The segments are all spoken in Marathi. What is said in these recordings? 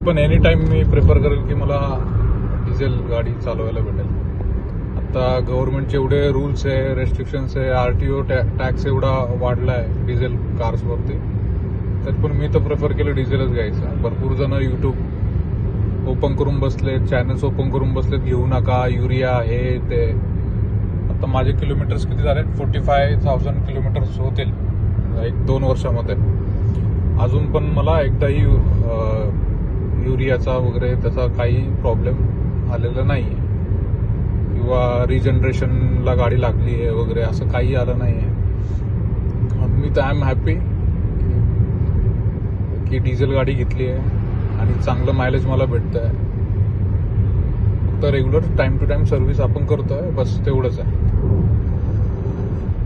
पण एनी टाइम मी प्रेफर करेल की मला डिझेल गाडी चालवायला भेटेल. आता गव्हर्नमेंटचे एवढे रूल्स आहे, रेस्ट्रिक्शन्स आहे, RTO टॅक्स एवढा वाढला आहे डिझेल कार्सवरती, तर पण मी तर प्रेफर केलं डिझेलच घ्यायचं. भरपूर जण यूट्यूब ओपन करून बसलेत, चॅनल्स ओपन करून बसलेत, घेऊ नका युरिया हे ते. आता माझे किलोमीटर्स किती झाले? 45,000 किलोमीटर्स होतील 1-2 वर्षामध्ये. अजून पण मला एकदाही युरियाचा वगैरे त्याचा काही प्रॉब्लेम आलेला नाही आहे, किंवा रिजनरेशनला गाडी लागली आहे वगैरे असं काही आलं नाही आहे. मी तर आय एम हॅपी की डिझेल गाडी घेतली आहे आणि चांगलं मायलेज मला भेटतं आहे. फक्त regular time to time service आपण करतोय, बस तेवढंच आहे.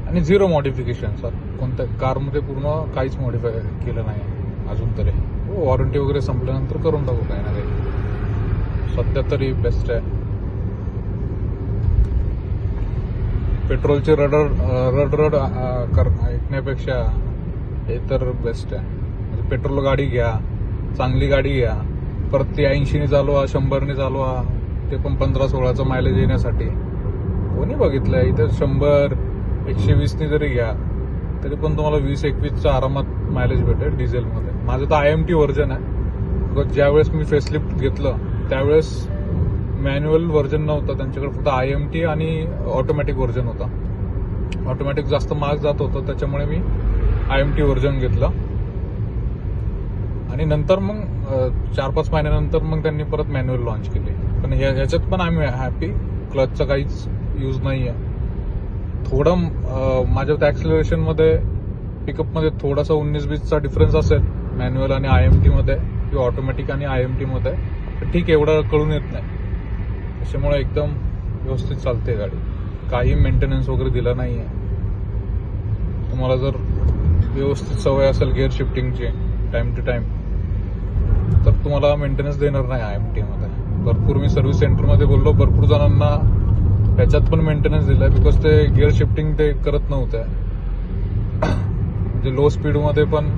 आणि 0 मॉडिफिकेशन सर, कोणत्या कारमध्ये पूर्ण काहीच मॉडिफाय केलं नाही अजून तरी. वॉरंटी वगैरे संपल्यानंतर करून टाकू काही ना काही. सध्या तरी बेस्ट आहे. पेट्रोलचे रड ऐकण्यापेक्षा हे तर बेस्ट आहे. म्हणजे पेट्रोल गाडी घ्या, चांगली गाडी घ्या, परत ती 80ने चालवा, 100ने चालवा, ते पण 15-16चं मायलेज येण्यासाठी. कोणी बघितलंय? इथं 100-120ने जरी घ्या तरी पण तुम्हाला 20-21चा आरामात मायलेज भेटेल डिझेलमध्ये. माझं तर IMT व्हर्जन आहे. ज्यावेळेस मी फेसलिफ्ट घेतलं त्यावेळेस मॅन्युअल व्हर्जन नव्हतं त्यांच्याकडे, फक्त IMT आणि ऑटोमॅटिक व्हर्जन होता. ऑटोमॅटिक जास्त महाग जात होतं, त्याच्यामुळे मी IMT व्हर्जन घेतलं. आणि नंतर मग 4-5 महिन्यानंतर मग त्यांनी परत मॅन्युअल लॉन्च केली. पण ह्याच्यात पण आम्ही हॅपी, क्लचचा काहीच यूज नाही आहे. थोडं माझ्या ॲक्सिलरेशनमध्ये, पिकअपमध्ये थोडासा 19-20चा डिफरन्स असेल मॅन्युअल आणि IMT मध्ये, किंवा ऑटोमॅटिक आणि IMT मध्ये. ठीक, एवढं कळून येत नाही. त्याच्यामुळे एकदम व्यवस्थित चालते गाडी. काही मेंटेनन्स वगैरे दिला नाही आहे. तुम्हाला जर व्यवस्थित सवय असेल गिअर शिफ्टिंगची टाइम टू टाइम, तर तुम्हाला मेंटेनन्स देणार नाही IMT मध्ये. भरपूर मी सर्व्हिस सेंटरमध्ये बोललो, भरपूर जणांना ह्याच्यात पण मेंटेनन्स दिलाय, बिकॉज ते गिअर शिफ्टिंग ते करत नव्हते. म्हणजे लो स्पीडमध्ये पण